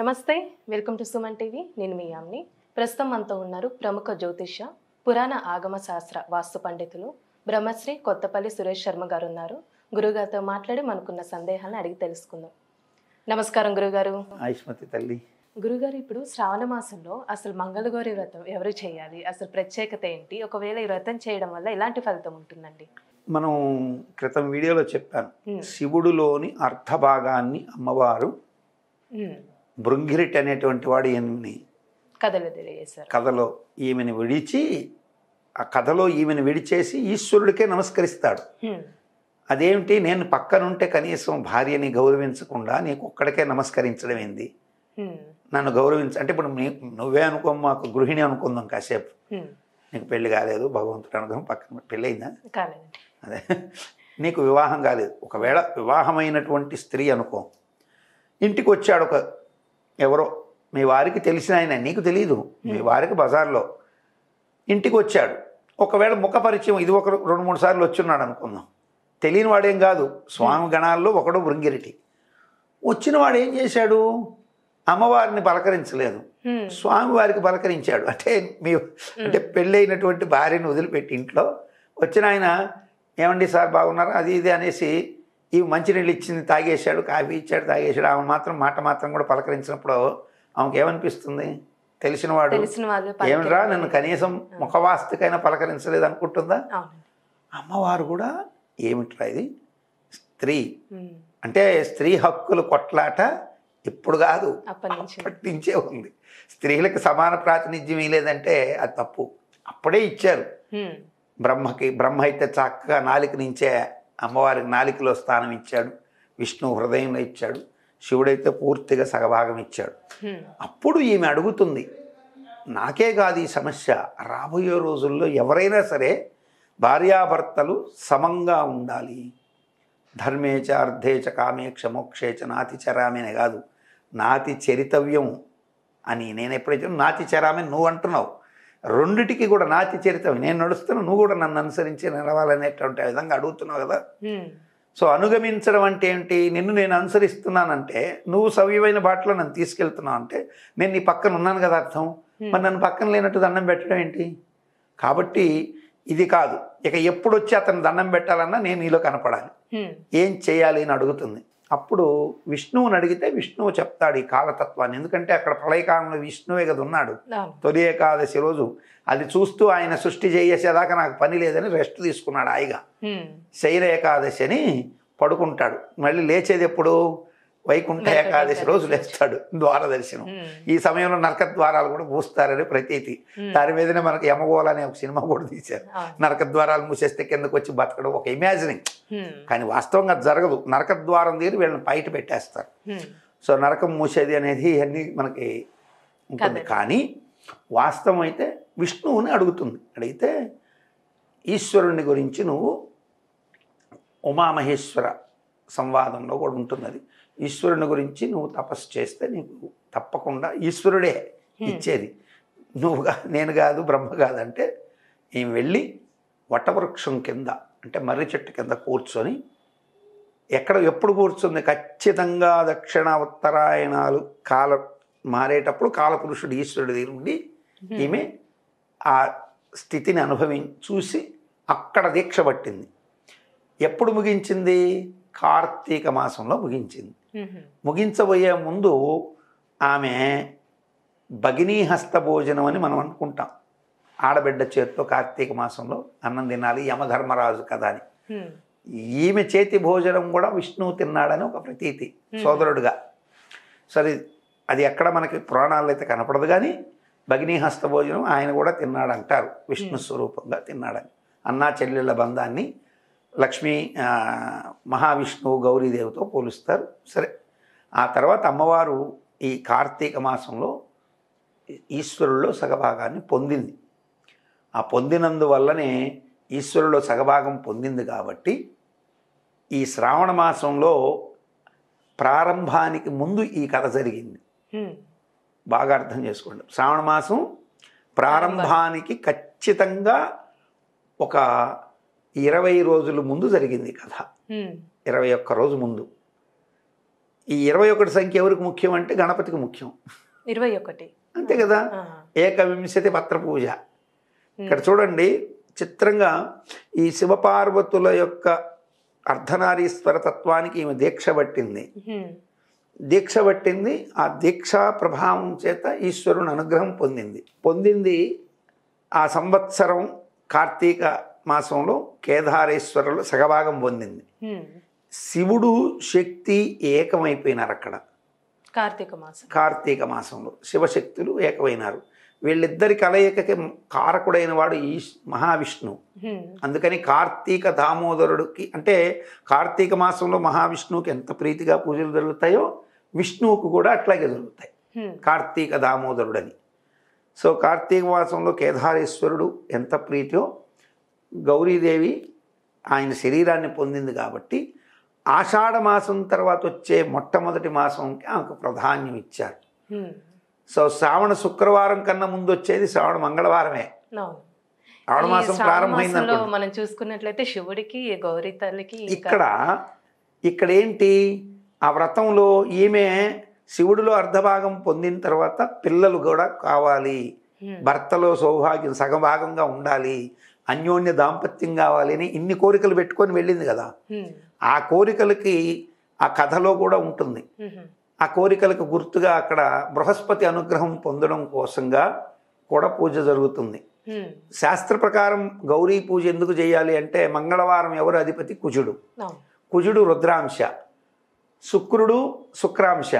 నమస్తే, welcome to Suman TV. నేను మీ యామ్ని. ప్రస్తుతం మనతో ఉన్నారు ప్రముఖ జ్యోతిష్య, పురాణ ఆగమ శాస్త్ర వాస్తు పండితులు బ్రహ్మశ్రీ కొత్తపల్లి సురేష్ శర్మ గారు ఉన్నారు. గురుగారితో మాట్లాడి మనకున్న సందేహాలను అడిగి తెలుసుకుందాం. నమస్కారం గురుగారు. ఆయుష్మతి తల్లి. గురుగారు, ఇప్పుడు శ్రావణ మాసంలో అసలు మంగళగౌరి వ్రతం ఎవరు చేయాలి? అసలు ప్రత్యేకత ఏంటి? ఒకవేళ ఈ వ్రతం చేయడం వల్ల ఎలాంటి ఫలితం ఉంటుందండి? మనం క్రితం వీడియోలో చెప్పాను, శివుడులోని అర్ధభాగాన్ని అమ్మవారు భృంగిరిటి అనేటువంటి వాడు ఈయన్ని కథలు తెలియజేశారు. కథలో ఈమెను విడిచి, ఆ కథలో ఈమెను విడిచేసి ఈశ్వరుడికే నమస్కరిస్తాడు. అదేమిటి, నేను పక్కనుంటే కనీసం భార్యని గౌరవించకుండా నీకు ఒక్కడికే నమస్కరించడం ఏంది, నన్ను అంటే ఇప్పుడు నువ్వే అనుకో, మాకు గృహిణి అనుకుందాం కాసేపు, నీకు పెళ్లి కాలేదు, భగవంతుడు అనుకో, పక్కన పెళ్ళి అయిందా? కాలేదండి. అదే, నీకు వివాహం కాలేదు, ఒకవేళ వివాహమైనటువంటి స్త్రీ అనుకో, ఇంటికి వచ్చాడు ఒక ఎవరో మీ వారికి తెలిసిన ఆయన, నీకు తెలియదు, మీ వారికి బజార్లో ఇంటికి వచ్చాడు, ఒకవేళ ముఖ పరిచయం ఇది ఒక 2-3 సార్లు వచ్చున్నాడు అనుకుందాం, తెలియని వాడేం కాదు, స్వామి గణాల్లో ఒకడు భృంగిరిటి. వచ్చిన వాడు ఏం చేశాడు, అమ్మవారిని పలకరించలేదు, స్వామివారికి పలకరించాడు. అంటే పెళ్ళైనటువంటి భార్యను వదిలిపెట్టి ఇంట్లో వచ్చిన ఆయన, ఏమండి సార్ బాగున్నారు అది ఇది అనేసి ఈ మంచినీళ్ళు ఇచ్చింది తాగేశాడు, కాఫీ ఇచ్చాడు తాగేశాడు. ఆమె మాత్రం మాట మాత్రం కూడా పలకరించినప్పుడు ఆమెకు ఏమనిపిస్తుంది, తెలిసినవాడు ఏమిరా నన్ను కనీసం ముఖవాస్తుకైనా పలకరించలేదు అనుకుంటుందా? అమ్మవారు కూడా ఏమిట్రా ఇది, స్త్రీ అంటే స్త్రీ హక్కులు కొట్లాట ఇప్పుడు కాదు, అప్పటి నుంచే ఉంది. స్త్రీలకు సమాన ప్రాతినిధ్యం ఇవ్వలేదంటే అది తప్పు. అప్పుడే ఇచ్చారు బ్రహ్మ అయితే చక్కగా నాలిక నుంచే అమ్మవారికి నాలికలో స్థానం ఇచ్చాడు, విష్ణు హృదయంలో ఇచ్చాడు, శివుడైతే పూర్తిగా సగభాగం ఇచ్చాడు. అప్పుడు ఈమె అడుగుతుంది, నాకే కాదు ఈ సమస్య, రాబోయే రోజుల్లో ఎవరైనా సరే భార్యాభర్తలు సమంగా ఉండాలి, ధర్మేచ అర్థేచ కామేక్ష మోక్షేచ నాతి చరామి అని కాదు, నాతి చరితవ్యం అని నేను ఎప్పుడైతే నాతి చరామి నువ్వు అంటున్నావు, రెండిటికి కూడా నాతి చరితవ్యం, నేను నడుస్తున్నా నువ్వు కూడా నన్ను అనుసరించి నడవాలనేటువంటి విధంగా అడుగుతున్నావు కదా. సో అనుగమించడం అంటే ఏంటి, నిన్ను నేను అనుసరిస్తున్నానంటే నువ్వు సవ్యమైన బాటలో నన్ను తీసుకెళ్తున్నావు అంటే నేను నీ పక్కన ఉన్నాను కదా అర్థం. మరి నన్ను పక్కన లేనట్టు దండం పెట్టడం ఏంటి? కాబట్టి ఇది కాదు, ఇక ఎప్పుడు వచ్చి అతను దండం పెట్టాలన్నా నేను నీలో కనపడాలి, ఏం చేయాలి అని అడుగుతుంది. అప్పుడు విష్ణువుని అడిగితే విష్ణువు చెప్తాడు ఈ కాలతత్వాన్ని. ఎందుకంటే అక్కడ ప్రళయకాలంలో విష్ణువే కదా ఉన్నాడు. తొలి ఏకాదశి రోజు అది చూస్తూ ఆయన సృష్టి చేసేదాకా నాకు పని లేదని రెస్ట్ తీసుకున్నాడు హాయిగా. శైల ఏకాదశి అని పడుకుంటాడు, మళ్ళీ లేచేది ఎప్పుడు, వైకుంఠ ఏకాదశి రోజు లేస్తాడు, ద్వార దర్శనం. ఈ సమయంలో నరక ద్వారాలు కూడా మూస్తారని ప్రతీతి. దాని మీదనే మనకు యమగోళ అనే ఒక సినిమా కూడా తీశారు. నరక ద్వారాలు మూసేస్తే కిందకు వచ్చి బతకడం ఒక ఇమాజినింగ్, కానీ వాస్తవంగా జరగదు. నరక ద్వారం తీరి వీళ్ళని బయట పెట్టేస్తారు. సో నరకం మూసేది అనేది అన్నీ మనకి ఉంటుంది. కానీ వాస్తవం అయితే విష్ణువుని అడుగుతుంది. అడిగితే ఈశ్వరుని గురించి నువ్వు ఉమామహేశ్వర సంవాదంలో కూడా ఉంటుంది అది, ఈశ్వరుని గురించి నువ్వు తపస్సు చేస్తే నీకు తప్పకుండా ఈశ్వరుడే ఇచ్చేది, నువ్వుగా నేను కాదు బ్రహ్మ కాదంటే ఈమె వెళ్ళి వటవృక్షం కింద అంటే మర్రి చెట్టు కింద కూర్చొని, ఎప్పుడు కూర్చుంది, ఖచ్చితంగా దక్షిణ ఉత్తరాయణాలు కాలం మారేటప్పుడు కాలపురుషుడు ఈశ్వరుడి దగ్గర ఉండి ఈమె ఆ స్థితిని చూసి అక్కడ దీక్ష పట్టింది. ఎప్పుడు ముగించింది, కార్తీక మాసంలో ముగించింది. ముగించబోయే ముందు ఆమె భగినీ హస్త భోజనం అని మనం అనుకుంటాం, ఆడబిడ్డ చేతితో కార్తీక మాసంలో అన్నం తినాలి, యమధర్మరాజు కదా అని. ఈమె చేతి భోజనం కూడా విష్ణువు తిన్నాడని ఒక ప్రతీతి సోదరుడుగా. సరే అది ఎక్కడ మనకి పురాణాల్లో అయితే కనపడదు, కానీ భగినీ హస్త భోజనం ఆయన కూడా తిన్నాడంటారు, విష్ణు స్వరూపంగా తిన్నాడని. అన్నా చెల్లెళ్ళ బంధాన్ని లక్ష్మీ మహావిష్ణువు గౌరీదేవితో పోలుస్తారు. సరే ఆ తర్వాత అమ్మవారు ఈ కార్తీక మాసంలో ఈశ్వరుల్లో సగభాగాన్ని పొందింది. ఆ పొందినందువల్లనే ఈశ్వరులో సగభాగం పొందింది కాబట్టి ఈ శ్రావణ మాసంలో ప్రారంభానికి ముందు ఈ కథ జరిగింది. బాగా అర్థం చేసుకోండి, శ్రావణ మాసం ప్రారంభానికి ఖచ్చితంగా ఒక 20 రోజుల ముందు జరిగింది కథ, 21 రోజు ముందు. ఈ 21 సంఖ్య ఎవరికి ముఖ్యం అంటే గణపతికి ముఖ్యం. 21. అంతే కదా. ఏకవింశతి పత్ర పూజ. ఇక్కడ చూడండి చిత్రంగా ఈ శివపార్వతుల యొక్క అర్ధనారీశ్వర తత్వానికి ఈమె దీక్ష పట్టింది. ఆ దీక్షా ప్రభావం చేత ఈశ్వరుని అనుగ్రహం పొందింది. ఆ సంవత్సరం కార్తీక మాసంలో కేదారేశ్వరులు సగభాగం పొందింది. శివుడు శక్తి ఏకమైపోయినారు అక్కడ కార్తీక మాసంలో శివశక్తులు ఏకమైనారు. వీళ్ళిద్దరి కలయికకి కారకుడైన వాడు ఈ మహావిష్ణువు. అందుకని కార్తీక దామోదరుడికి అంటే కార్తీక మాసంలో మహావిష్ణువుకి ఎంత ప్రీతిగా పూజలు జరుగుతాయో విష్ణువుకు కూడా అట్లాగే జరుగుతాయి కార్తీక దామోదరుడని. సో కార్తీక మాసంలో కేదారేశ్వరుడు ఎంత ప్రీతియో గౌరీదేవి ఆయన శరీరాన్ని పొందింది కాబట్టి ఆషాఢ మాసం తర్వాత వచ్చే మొట్టమొదటి మాసంకి ఆమెకు ప్రాధాన్యం ఇచ్చారు. సో శ్రావణ శుక్రవారం కన్నా ముందు వచ్చేది శ్రావణ మంగళవారమే. శ్రావణ మాసం ప్రారంభమైంది మనం చూసుకున్నట్లయితే శివుడికి గౌరీ తల్లికి ఇక్కడ ఏంటి ఆ వ్రతంలో ఈమె శివుడిలో అర్ధభాగం పొందిన తర్వాత పిల్లలు కూడా కావాలి, భర్తలో సౌభాగ్యం సగభాగంగా ఉండాలి, అన్యోన్య దాంపత్యం కావాలి అని ఇన్ని కోరికలు పెట్టుకొని వెళ్ళింది కదా. ఆ కోరికలకి ఆ కథలో కూడా ఉంటుంది. ఆ కోరికలకు గుర్తుగా అక్కడ బృహస్పతి అనుగ్రహం పొందడం కోసంగా కూడా పూజ జరుగుతుంది. శాస్త్ర ప్రకారం గౌరీ పూజ ఎందుకు చేయాలి అంటే మంగళవారం ఎవరు అధిపతి? కుజుడు రుద్రాంశ, శుక్రుడు శుక్రాంశ.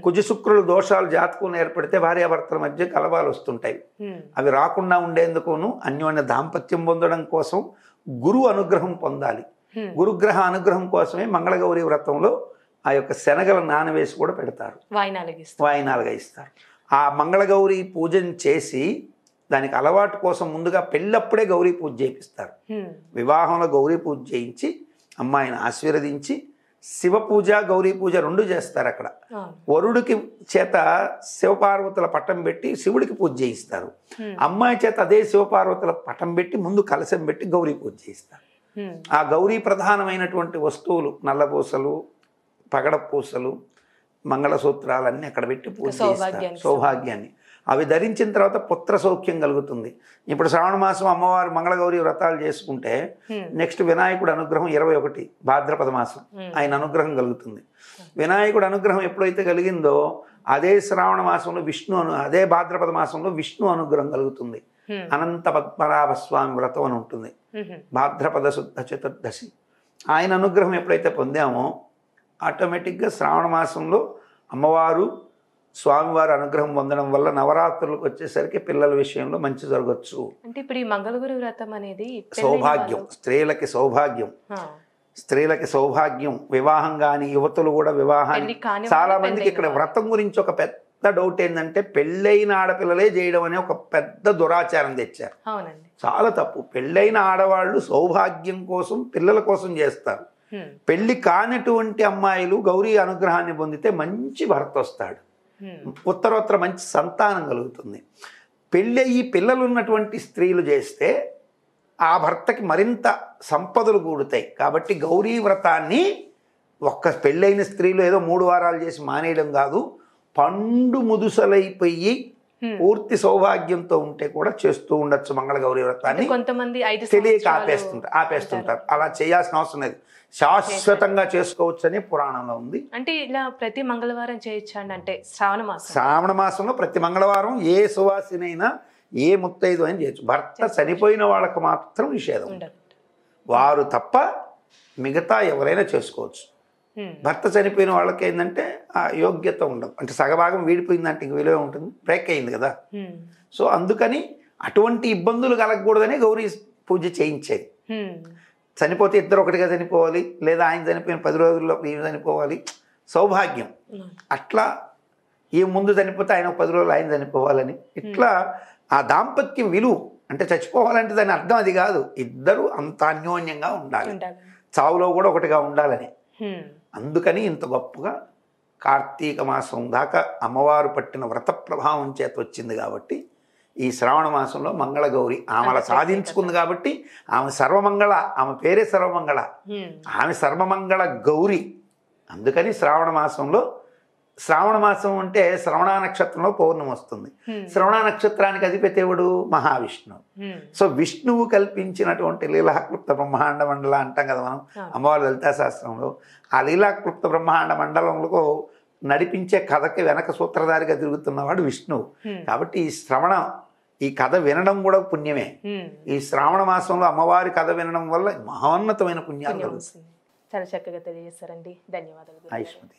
కుజ శుక్రుడు దోషాలు జాతకంలో ఏర్పడితే భార్యాభర్తల మధ్య కలవాలు వస్తుంటాయి. అవి రాకుండా ఉండేందుకును అన్యోన్య దాంపత్యం పొందడం కోసం గురు అనుగ్రహం పొందాలి. గురుగ్రహ అనుగ్రహం కోసమే మంగళగౌరి వ్రతంలో ఆ యొక్క శనగల నానవేసి కూడా పెడతారు, వాయినాలుగా ఇస్తారు. ఆ మంగళగౌరి పూజను చేసి దానికి అలవాటు కోసం ముందుగా పెళ్ళప్పుడే గౌరీ పూజ చేయిస్తారు. వివాహంలో గౌరీ పూజ చేయించి అమ్మాయిని ఆశీర్వదించి శివ పూజ గౌరీ పూజ రెండు చేస్తారు. అక్కడ వరుడికి చేత శివపార్వతుల పటం పెట్టి శివుడికి పూజ చేయిస్తారు. అమ్మాయి చేత అదే శివపార్వతుల పటం పెట్టి ముందు కలశం పెట్టి గౌరీ పూజ చేయిస్తారు. ఆ గౌరీ ప్రధానమైనటువంటి వస్తువులు నల్లపూసలు, పగడపూసలు, మంగళసూత్రాలన్నీ అక్కడ పెట్టి పూజ చేస్తారు సౌభాగ్యాన్ని. అవి ధరించిన తర్వాత పుత్ర సౌఖ్యం కలుగుతుంది. ఇప్పుడు శ్రావణ మాసం అమ్మవారు మంగళగౌరి వ్రతాలు చేసుకుంటే నెక్స్ట్ వినాయకుడు అనుగ్రహం 21 భాద్రపద మాసం ఆయన అనుగ్రహం కలుగుతుంది. వినాయకుడు అనుగ్రహం ఎప్పుడైతే కలిగిందో అదే శ్రావణ మాసంలో అదే భాద్రపద మాసంలో విష్ణు అనుగ్రహం కలుగుతుంది. అనంత పద్మనాభ స్వామి వ్రతం అని ఉంటుంది, భాద్రపద శుద్ధ చతుర్దశి. ఆయన అనుగ్రహం ఎప్పుడైతే పొందామో ఆటోమేటిక్గా శ్రావణ మాసంలో అమ్మవారు స్వామివారి అనుగ్రహం పొందడం వల్ల నవరాత్రులకు వచ్చేసరికి పిల్లల విషయంలో మంచి జరగచ్చు. అంటే ఇప్పుడు ఈ మంగళగురు వ్రతం అనేది సౌభాగ్యం, స్త్రీలకి సౌభాగ్యం. వివాహం కాని యువతులు కూడా వివాహాన్ని చాలా మందికి ఇక్కడ వ్రతం గురించి ఒక పెద్ద డౌట్ ఏంటంటే పెళ్ళైన ఆడపిల్లలే చేయడం అనే ఒక పెద్ద దురాచారం తెచ్చారు. చాలా తప్పు. పెళ్ళైన ఆడవాళ్ళు సౌభాగ్యం కోసం పిల్లల కోసం చేస్తారు. పెళ్లి కానటువంటి అమ్మాయిలు గౌరీ అనుగ్రహాన్ని పొందితే మంచి భర్త వస్తాడు, ఉత్తరోత్తర మంచి సంతానం కలుగుతుంది. పెళ్ళయి పిల్లలు ఉన్నటువంటి స్త్రీలు చేస్తే ఆ భర్తకి మరింత సంపదలు కూడుతాయి. కాబట్టి గౌరీ వ్రతాన్ని ఒక్క పెళ్ళైన స్త్రీలు ఏదో 3 వారాలు చేసి మానేయడం కాదు, పండు ముదుసలైపోయి పూర్తి సౌభాగ్యంతో ఉంటే కూడా చేస్తూ ఉండొచ్చు మంగళగౌరీ వ్రతాన్ని. కొంతమంది తెలియక ఆపేస్తుంటారు. అలా చేయాల్సిన అవసరం లేదు, శాశ్వతంగా చేసుకోవచ్చు అని పురాణంలో ఉంది. అంటే ఇలా ప్రతి మంగళవారం చేయొచ్చా అంటే శ్రావణ మాసంలో ప్రతి మంగళవారం ఏ సువాసినైనా ఏ ముత్తైదు అని చేయొచ్చు. భర్త చనిపోయిన వాళ్ళకు మాత్రం నిషేధం, వారు తప్ప మిగతా ఎవరైనా చేసుకోవచ్చు. భర్త చనిపోయిన వాళ్ళకి ఏంటంటే ఆ యోగ్యత ఉండదు, అంటే సగభాగం వీడిపోయిందంటే ఇంక విలువ ఉంటుంది, బ్రేక్ అయింది కదా. సో అందుకని అటువంటి ఇబ్బందులు కలగకూడదని గౌరీ పూజ చేయించేది. చనిపోతే ఇద్దరు ఒకటిగా చనిపోవాలి, లేదా ఆయన చనిపోయిన 10 రోజుల్లో ఈమె చనిపోవాలి, సౌభాగ్యం. అట్లా ఈ ముందు చనిపోతే ఆయన 10 రోజులు ఆయన చనిపోవాలని, ఇట్లా ఆ దాంపత్యం విలువ. అంటే చచ్చిపోవాలంటే దాని అర్థం అది కాదు, ఇద్దరు అంత అన్యోన్యంగా ఉండాలి, చావులో కూడా ఒకటిగా ఉండాలని. అందుకని ఇంత గొప్పగా కార్తీక మాసం దాకా అమ్మవారు పట్టిన వ్రత ప్రభావం చేత వచ్చింది. కాబట్టి ఈ శ్రావణ మాసంలో మంగళగౌరి ఆమె సాధించుకుంది కాబట్టి ఆమె సర్వమంగళ, ఆమె పేరే సర్వమంగళ, ఆమె సర్వమంగళ గౌరి. అందుకని శ్రావణ మాసం అంటే శ్రవణ నక్షత్రంలో పౌర్ణమి వస్తుంది. శ్రవణ నక్షత్రానికి అధిపతి ఎవడు? మహావిష్ణువు. సో విష్ణువు కల్పించినటువంటి లీలాక్లుప్త బ్రహ్మాండ మండల అంటాం కదా మనం అమ్మవారి లలితా శాస్త్రంలో. ఆ లీలాక్లుప్త బ్రహ్మాండ మండలంలో నడిపించే కథకి వెనక సూత్రధారిగా తిరుగుతున్నవాడు విష్ణువు. కాబట్టి ఈ కథ వినడం కూడా పుణ్యమే. ఈ శ్రావణ మాసంలో అమ్మవారి కథ వినడం వల్ల మహోన్నతమైన పుణ్యాలు కలుగుతుంది. చాలా చక్కగా తెలియజేస్తారండి. ధన్యవాదాలు. ఐష్మతి.